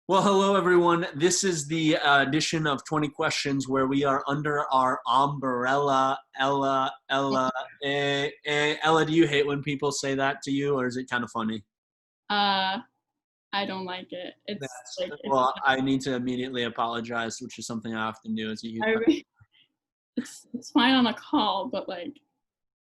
Well, hello everyone. This is the edition of 20 Questions where we are under our umbrella. Ella, do you hate when people say that to you, or is it kind of funny? Uh, I don't like it. Well, I need to immediately apologize, which is something I often do as a youth I re- it's fine on a call, but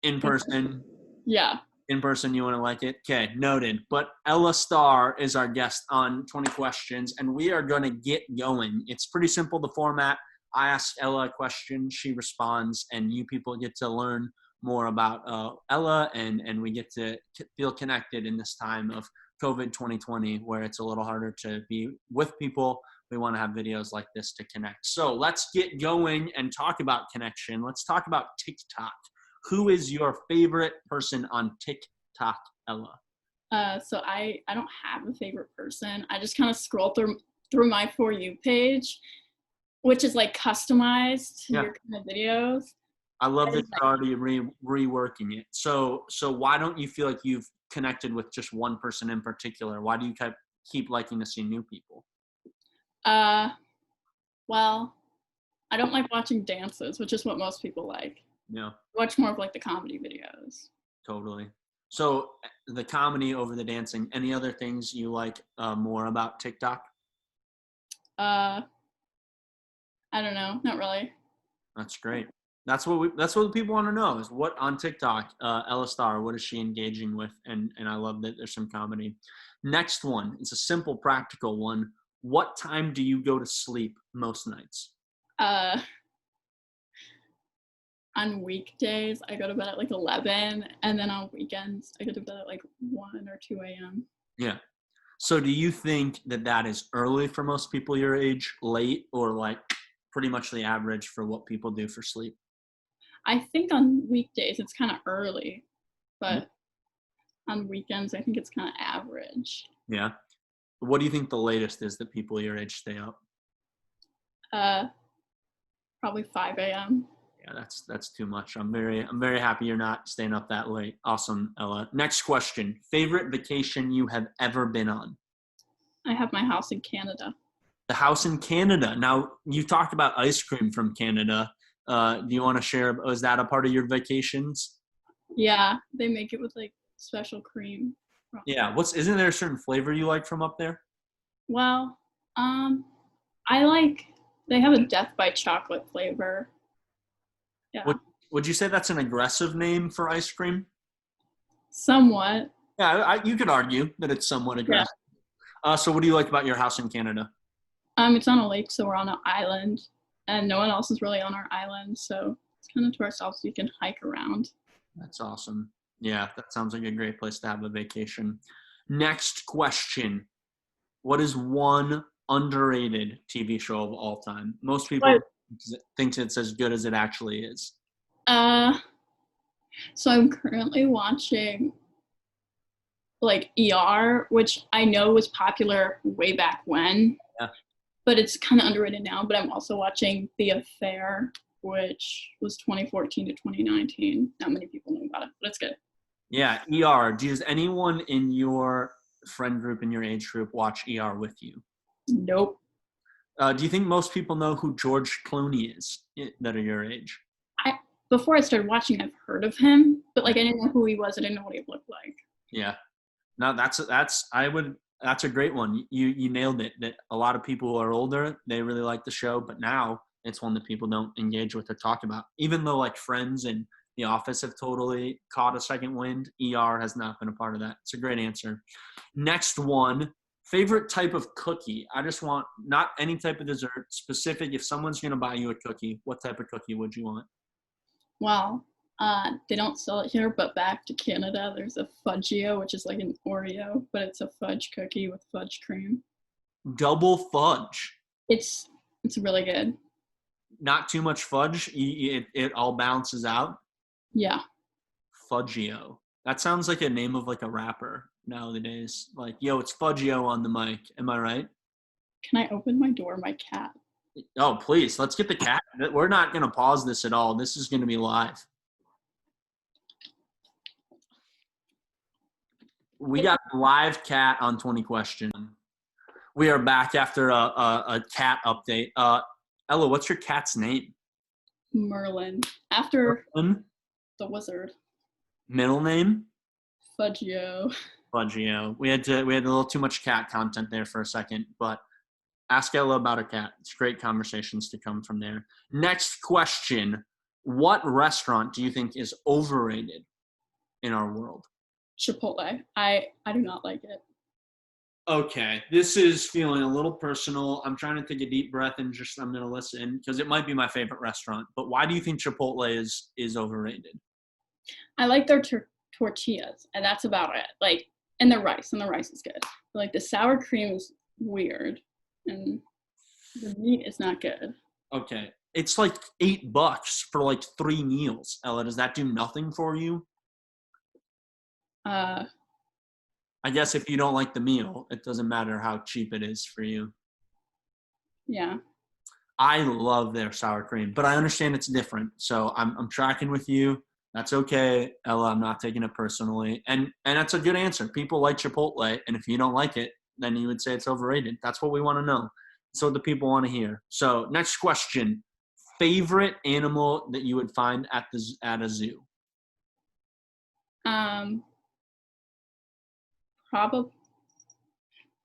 in it- person. yeah. In person, you want to like it? Okay, noted. But Ella Starr is our guest on 20 Questions, and we are going to get going. It's pretty simple, the format. I ask Ella a question, she responds, and you people get to learn more about Ella, and we get to feel connected in this time of COVID 2020, where it's a little harder to be with people. We want to have videos like this to connect. So let's get going and talk about connection. Let's talk about TikTok. Who is your favorite person on TikTok, Ella? So I don't have a favorite person. I just kind of scroll through my For You page, which is like customized to Yeah, your kind of videos. I love that And, you're already reworking it. So why don't you feel like you've connected with just one person in particular? Why do you keep liking to see new people? uh, well, I don't like watching dances, which is what most people like. Yeah, Watch more of like the comedy videos. totally. So the comedy over the dancing. Any other things you like more about TikTok? Uh, I don't know, not really. That's great. That's what the people want to know is what on TikTok, Ella Starr, what is she engaging with? And I love that there's some comedy. Next one, it's a simple, practical one. What time do you go to sleep most nights? Uh, on weekdays I go to bed at like 11, and then on weekends I go to bed at like 1 or 2 a.m. Yeah. So do you think that that is early for most people your age, late, or like pretty much the average for what people do for sleep? I think on weekdays it's kind of early, Mm. but on weekends I think it's kind of average. Yeah. What do you think the latest is that people your age stay up? uh Probably 5 a.m. Yeah, that's too much. I'm very happy you're not staying up that late. Awesome, Ella. Next question. Favorite vacation you have ever been on? I have my house in Canada. The house in Canada. Now, you talked about ice cream from Canada. Do you want to share? Was that a part of your vacations? Yeah, they make it with like special cream. Yeah. Isn't there a certain flavor you like from up there? Well, um I like, they have a death by chocolate flavor. Yeah, Would Would you say that's an aggressive name for ice cream? somewhat. Yeah, you could argue that it's somewhat Yeah. aggressive. So what do you like about your house in Canada? It's on a lake, so we're on an island, and no one else is really on our island, so it's kind of to ourselves. So you can hike around. That's awesome. Yeah, that sounds like a great place to have a vacation. Next question. What is one underrated TV show of all time? Most people But think it's as good as it actually is. uh, so I'm currently watching like ER, which I know was popular way back when, Yeah. but it's kind of underrated now. But I'm also watching The Affair, which was 2014 to 2019. Not many people know about it, but it's good. Yeah, ER. Does anyone in your friend group, in your age group, watch ER with you? Nope. Do you think most people know who George Clooney is that are your age? I Before I started watching, I've heard of him, but Yeah. like I didn't know who he was. I didn't know what he looked like. Yeah. No, that's a great one. You nailed it. That a lot of people who are older, they really like the show, but now it's one that people don't engage with or talk about. Even though like Friends and The Office have totally caught a second wind, ER has not been a part of that. It's a great answer. Next one, favorite type of cookie. I just want not any type of dessert, specific. If someone's gonna buy you a cookie, what type of cookie would you want? Well, they don't sell it here, but back to Canada, there's a Fudgio, which is like an Oreo, but it's a fudge cookie with fudge cream. Double fudge. It's it's really good. Not too much fudge. It all balances out. Yeah. Fudgio. That sounds like a name of like a rapper nowadays. Like, yo, it's Fudgio on the mic. Am I right? Can I open my door? My cat. Oh, please. Let's get the cat. We're not going to pause this at all. This is going to be live. We got a live cat on 20 Question. We are back after a cat update. Ella, what's your cat's name? Merlin. After Merlin? the wizard. Middle name? Fudgio. Fudgio. We had a little too much cat content there for a second, but ask Ella about a cat. It's great conversations to come from there. Next question. What restaurant do you think is overrated in our world? Chipotle. I do not like it. Okay, this is feeling a little personal. I'm trying to take a deep breath and I'm going to listen because it might be my favorite restaurant. But why do you think Chipotle is overrated? I like their tortillas, and that's about it. Like, and the rice is good. But, like, the sour cream is weird, and the meat is not good. Okay, it's like $8 for like 3 meals. Ella, does that do nothing for you? I guess if you don't like the meal, it doesn't matter how cheap it is for you. Yeah. I love their sour cream, but I understand it's different. So I'm tracking with you. That's okay, Ella. I'm not taking it personally. And that's a good answer. People like Chipotle, and if you don't like it, then you would say it's overrated. That's what we want to know. That's what the people want to hear. So next question. Favorite animal that you would find at a zoo?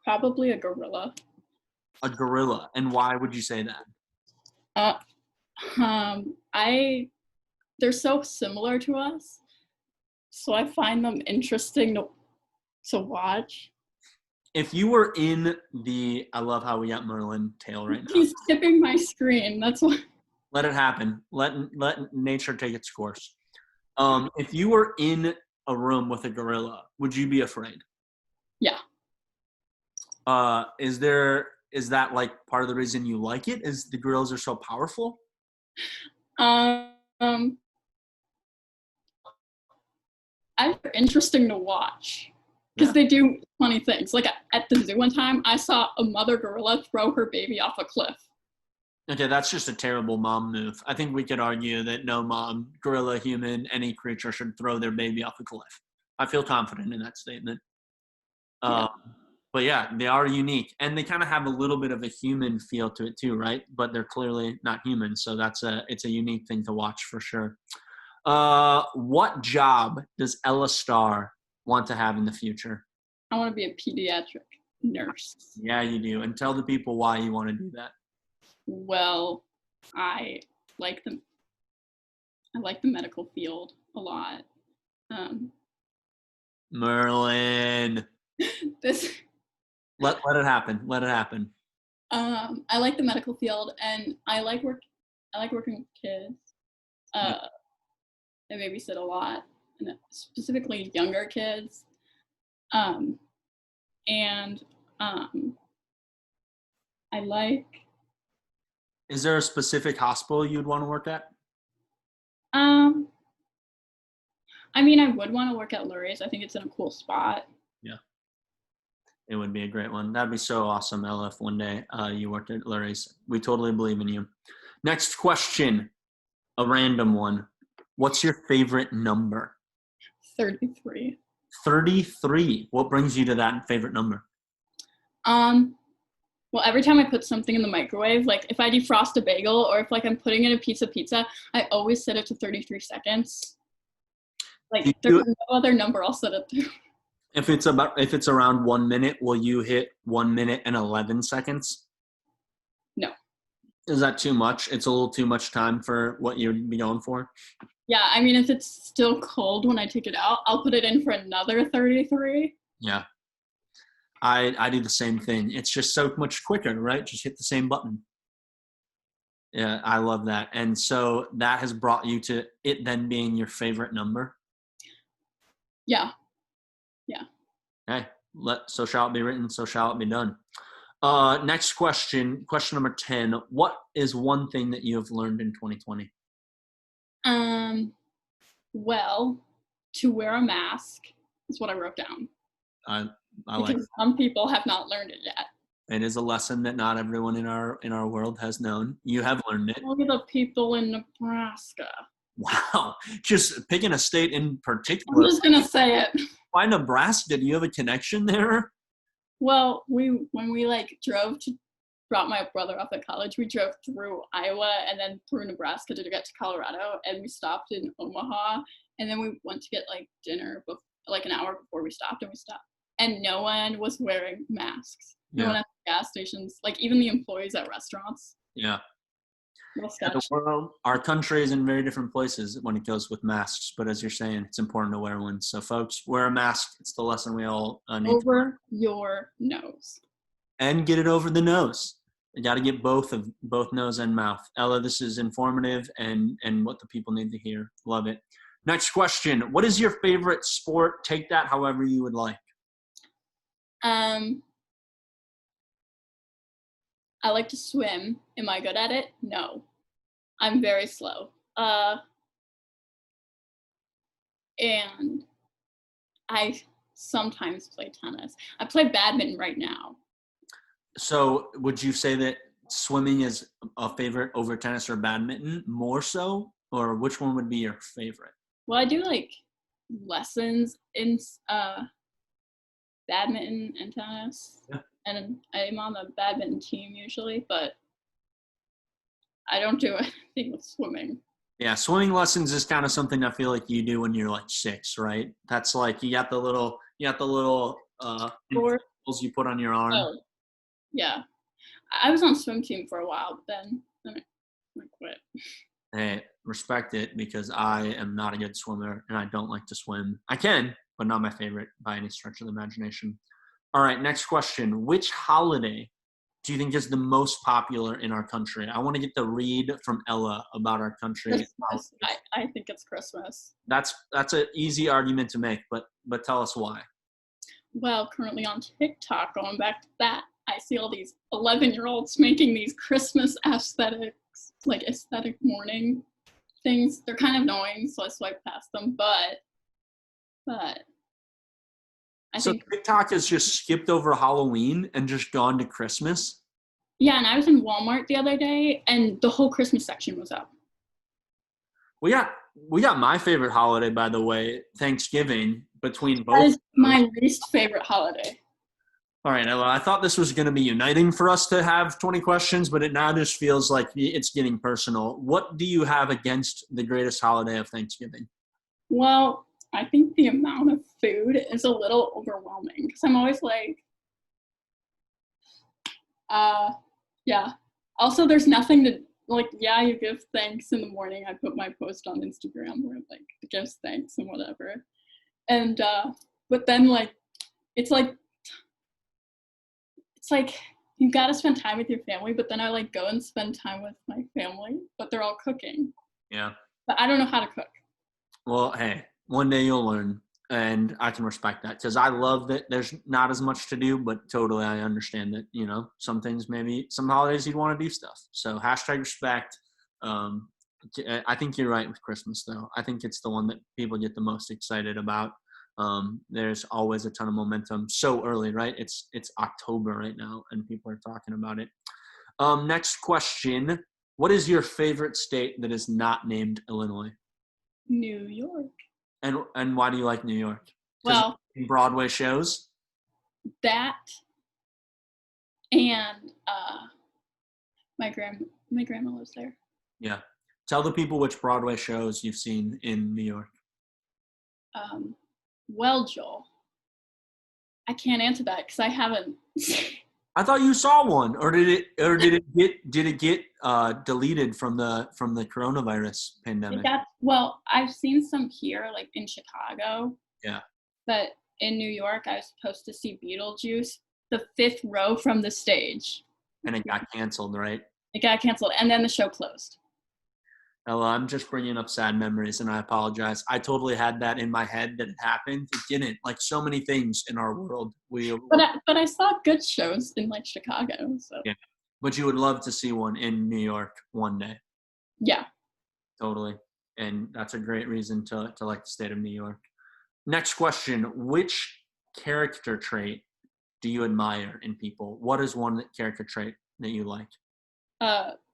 Probably a gorilla. A gorilla. And why would you say that? They're so similar to us, so I find them interesting to watch. If you were in I love how we got Merlin tail right now. He's tipping my screen. That's why. Let it happen. Let nature take its course. If you were in a room with a gorilla, would you be afraid? Yeah. Is that like part of the reason you like it? Is the gorillas are so powerful? Interesting to watch because they do funny things. Like at the zoo one time, I saw a mother gorilla throw her baby off a cliff. Okay, that's just a terrible mom move. I think we could argue that no mom, gorilla, human, any creature should throw their baby off a cliff. I feel confident in that statement. Yeah. But yeah, they are unique, and they kind of have a little bit of a human feel to it too, right? But they're clearly not human, so it's a unique thing to watch for sure. What job does Ella Starr want to have in the future? I want to be a pediatric nurse. Yeah, you do. And tell the people why you want to do that. Well, I like the medical field a lot. Merlin. Let it happen. Let it happen. I like the medical field, and I like working with kids. I babysit a lot, and specifically younger kids. I like. Is there a specific hospital you'd want to work at? I mean, I would want to work at Lurie's. I think it's in a cool spot. Yeah. It would be a great one. That'd be so awesome, Ella, if one day you worked at Lurie's. We totally believe in you. Next question, a random one. What's your favorite number? 33. 33. What brings you to that favorite number? Well, every time I put something in the microwave, like if I defrost a bagel or if like I'm putting in a pizza, I always set it to 33 seconds. Like there's no other number I'll set it to. If it's around 1 minute, will you hit 1 minute and 11 seconds? No. Is that too much? It's a little too much time for what you'd be going for? Yeah, I mean, if it's still cold when I take it out, I'll put it in for another 33. Yeah. I do the same thing. It's just so much quicker, right? Just hit the same button. Yeah, I love that. And so that has brought you to it then being your favorite number? Yeah. Yeah. Hey, so shall it be written, so shall it be done. Next question number 10. What is one thing that you have learned in 2020? Well, to wear a mask is what I wrote down. I because like some people have not learned it yet. It is a lesson that not everyone in our world has known. You have learned it. Look at the people in Nebraska. Wow. Just picking a state in particular. I'm just going to say it. Why Nebraska? Do you have a connection there? Well, when we like drove to drop my brother off at college, we drove through Iowa and then through Nebraska to get to Colorado, and we stopped in Omaha, and then we went to get like dinner, like an hour before we stopped, and no one was wearing masks. No one Yeah. at the gas stations, like even the employees at restaurants. Yeah. Real The sketch. world, our country is in very different places when it goes with masks. But as you're saying, it's important to wear one. So, folks, wear a mask. It's the lesson we all need to. Over your nose. And get it over the nose. You got to get both nose and mouth. Ella, this is informative and what the people need to hear. Love it. Next question. What is your favorite sport? Take that however you would like. I like to swim. Am I good at it? No. I'm very slow. And I sometimes play tennis. I play badminton right now. So would you say that swimming is a favorite over tennis or badminton more so? Or which one would be your favorite? Well, I do like lessons in badminton and tennis. Yeah. And I'm on the badminton team usually, but I don't do anything with swimming. Yeah, swimming lessons is kind of something I feel like you do when you're like 6, right? That's like you got the little Or, inflatables you put on your arm. oh, yeah. I was on swim team for a while, but then I quit. Hey, respect it because I am not a good swimmer and I don't like to swim. I can, but not my favorite by any stretch of the imagination. All right, next question. Which holiday do you think is the most popular in our country? I want to get the read from Ella about our country. Christmas. I think it's Christmas. That's an easy argument to make, but tell us why. Well, currently on TikTok, going back to that, I see all these 11-year-olds making these Christmas aesthetics, like aesthetic morning things. They're kind of annoying, so I swipe past them, but I So think, TikTok has just skipped over Halloween and just gone to Christmas. yeah, and I was in Walmart the other day, and the whole Christmas section was up. We got my favorite holiday, by the way, Thanksgiving, between both. That is my least favorite holiday. All right, Ella, I thought this was going to be uniting for us to have 20 questions, but it now just feels like it's getting personal. What do you have against the greatest holiday of Thanksgiving? Well, I think the amount of food is a little overwhelming because I'm always like, yeah. Also, there's nothing to, like, yeah, you give thanks in the morning. I put my post on Instagram where it, like, gives thanks and whatever. And, but then, like, it's like you gotta spend time with your family, but then I, like, go and spend time with my family, but they're all cooking. Yeah. But I don't know how to cook. Well, hey, one day you'll learn, and I can respect that because I love that there's not as much to do, but totally I understand that, some things maybe some holidays you'd want to do stuff. So hashtag respect. I think you're right with Christmas, though. I think it's the one that people get the most excited about. There's always a ton of momentum so early, right? It's October right now, and people are talking about it. Next question. What is your favorite state that is not named Illinois? New York. And why do you like New York? Well, Broadway shows? That and my grandma lives there. Yeah. Tell the people which Broadway shows you've seen in New York. Well, Joel, I can't answer that because I haven't. I thought you saw one, or did it get deleted from the coronavirus pandemic? Well, I've seen some here, like in Chicago. Yeah. But in New York, I was supposed to see Beetlejuice, the 5th row from the stage. And it got canceled, right? It got canceled, and then the show closed. Ella, I'm just bringing up sad memories, and I apologize. I totally had that in my head that it happened. It didn't. Like so many things in our world, But I saw good shows in like Chicago. So yeah. But you would love to see one in New York one day. Yeah. Totally, and that's a great reason to like the state of New York. Next question: which character trait do you admire in people? What is one character trait that you like?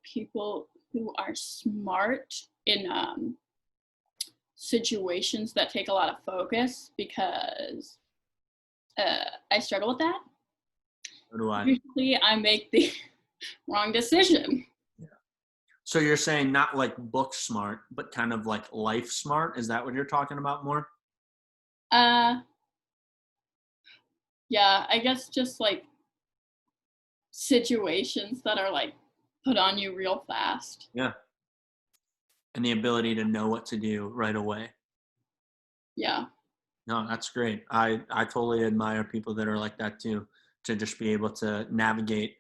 People who are smart in situations that take a lot of focus because I struggle with that. So do I. usually I make the wrong decision. Yeah. So you're saying not like book smart, but kind of like life smart? Is that what you're talking about more? Uh, yeah, I guess just like situations that are like put on you real fast. Yeah. And the ability to know what to do right away. Yeah. No, that's great. I totally admire people that are like that too, to just be able to navigate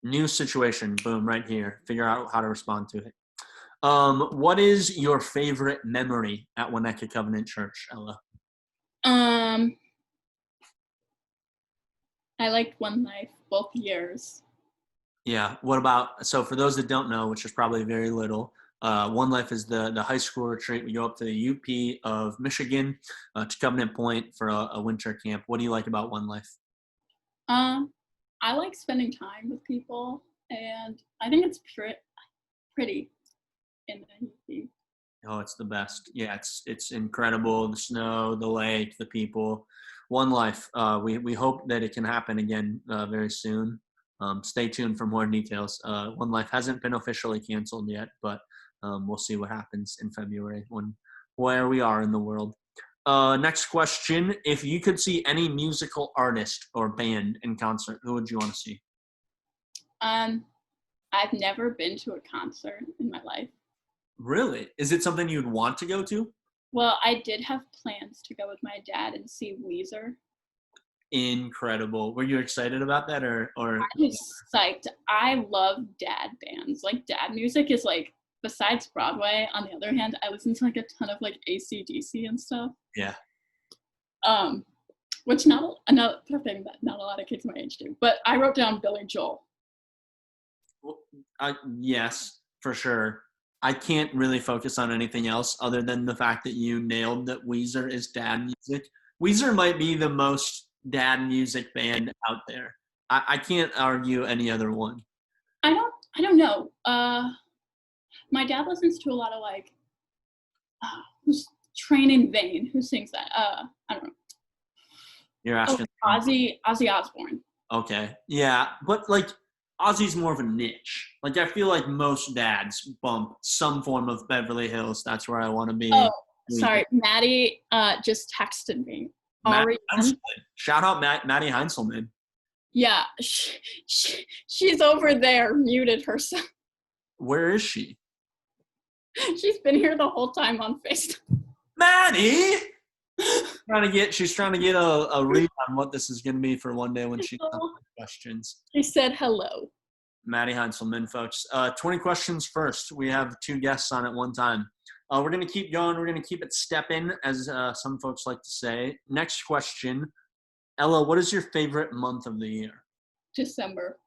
new situation, boom, right here, figure out how to respond to it. What is your favorite memory at Winnetka Covenant Church, Ella? Um, I liked One Life both years. Yeah. What about, so for those that don't know, which is probably very little, One Life is the high school retreat. We go up to the UP of Michigan to Covenant Point for a winter camp. What do you like about One Life? Um, I like spending time with people, and I think it's pretty in the UP. Oh, it's the best. Yeah, it's incredible. The snow, the lake, the people. One Life. We hope that it can happen again very soon. Stay tuned for more details. One Life hasn't been officially canceled yet, but we'll see what happens in February when where we are in the world. Next question: if you could see any musical artist or band in concert, who would you want to see? Um, I've never been to a concert in my life. Really? Is it something you'd want to go to? Well, I did have plans to go with my dad and see Weezer. Incredible. Were you excited about that or I was psyched. I love dad bands. Like dad music is like besides Broadway, on the other hand, I listen to like a ton of like AC/DC and stuff. yeah. Um, which not another thing that not a lot of kids my age do. But I wrote down Billy Joel. Well, yes, for sure. I can't really focus on anything else other than the fact that you nailed that Weezer is dad music. Weezer might be the most dad music band out there. I can't argue any other one. I don't know. My dad listens to a lot of like who's Train in Vain. Who sings that? I don't know. You're Oh, asking. Ozzy Osbourne. Okay. Yeah, but like Ozzy's more of a niche. Like I feel like most dads bump some form of Beverly Hills. That's where I want to Oh, be. sorry, Maddie just texted me. Matt REM. Heinzelman. Shout out Maddie Heinzelman. Yeah, she's over there, muted herself. Where is she? She's been here the whole time on FaceTime. Maddie! She's trying to get a read on what this is going to be for one day when she comes with questions. She said hello. Maddie Heinzelman, folks. 20 questions first. We have two guests on at one time. We're going to keep going. We're going to keep it stepping, as some folks like to say. Next question. Ella, what is your favorite month of the year? December.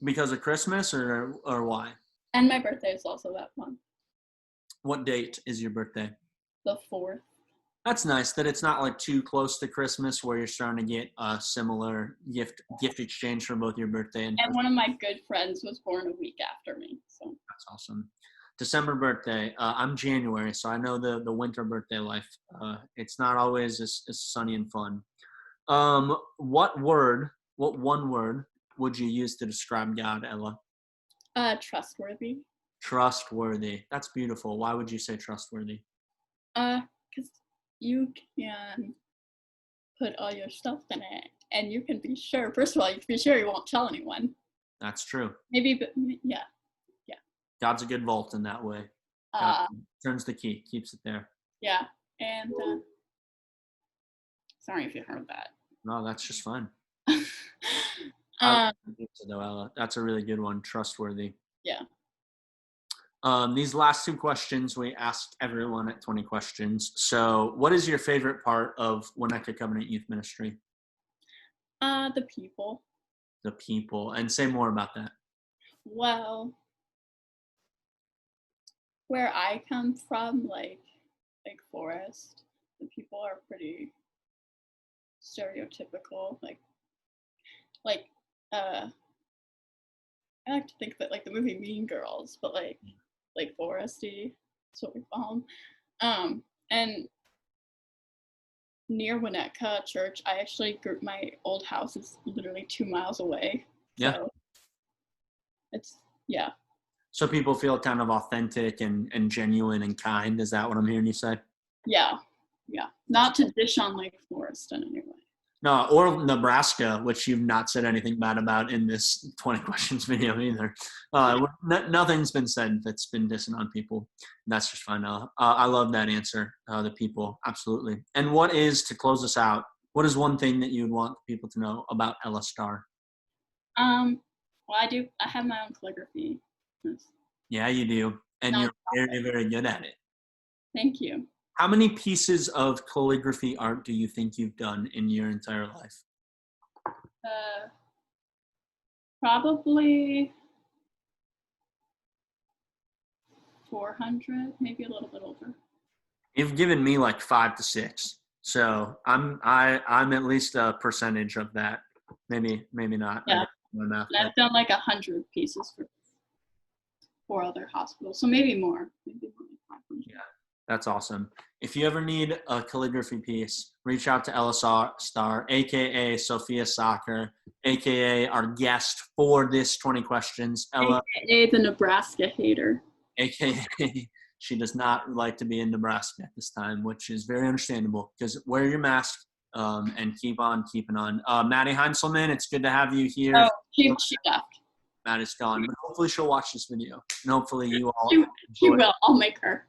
Because of Christmas or why? And my birthday is also that month, What date is your birthday? the 4th. That's nice that it's not like too close to Christmas where you're starting to get a similar gift exchange for both your birthday and And Christmas. one of my good friends was born a week after me. So That's awesome. December birthday. I'm January, so I know the winter birthday life. It's not always as sunny and fun. What one word would you use to describe God, Ella? trustworthy. Trustworthy. That's beautiful. Why would you say trustworthy? Because you can put all your stuff in it and you can be sure. First of all, you can be sure you won't tell anyone. That's true. Maybe, but yeah. God's a good vault in that way. God Uh, turns the key, keeps it there. yeah. And sorry if you heard that. No, that's just fine. um, Ella. That's a really good one. Trustworthy. yeah. These last two questions we ask everyone at 20 questions. So, what is your favorite part of Winnetka Covenant Youth Ministry? The people. The people. And say more about that. Well, where I come from, like Forest, the people are pretty stereotypical. Like I like to think that like the movie Mean Girls, but like Foresty, that's what we call them. And near Winnetka Church. I actually grew, my old house is literally 2 miles away. Yeah. So it's, yeah. So people feel kind of authentic and genuine and kind. Is that what I'm hearing you say? Yeah. Yeah. Not to dish on Lake Forest in any way. No, or Nebraska, which you've not said anything bad about in this 20 questions video either. Nothing's been said that's been dissing on people. That's just fine. I love that answer, the people. Absolutely. And what is, to close us out, what is one thing that you would want people to know about Ella Starr? Well, I have my own calligraphy. Yeah, you do. And No, you're very, very good at it. thank you. How many pieces of calligraphy art do you think you've done in your entire life? Probably 400, maybe a little bit over. You've given me like 5 to 6, so I'm at least a percentage of that. Maybe not. Yeah, Math, I've done like 100 pieces for 4 other hospitals, so maybe more. Maybe more like 500. Yeah, that's awesome. If you ever need a calligraphy piece, reach out to Ella Starr, aka Sophia Soccer, aka our guest for this 20 questions. Ella, AKA the Nebraska hater. aka she does not like to be in Nebraska at this time, which is very understandable because wear your mask and keep on keeping on. Maddie Heinzelman, it's good to have you here. Oh, she left. Maddie's gone, but hopefully she'll watch this video and hopefully you all she will. I'll make her.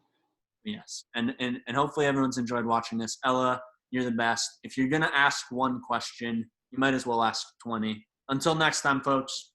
Yes, and hopefully everyone's enjoyed watching this. Ella, you're the best. If you're going to ask one question, you might as well ask 20. Until next time, folks.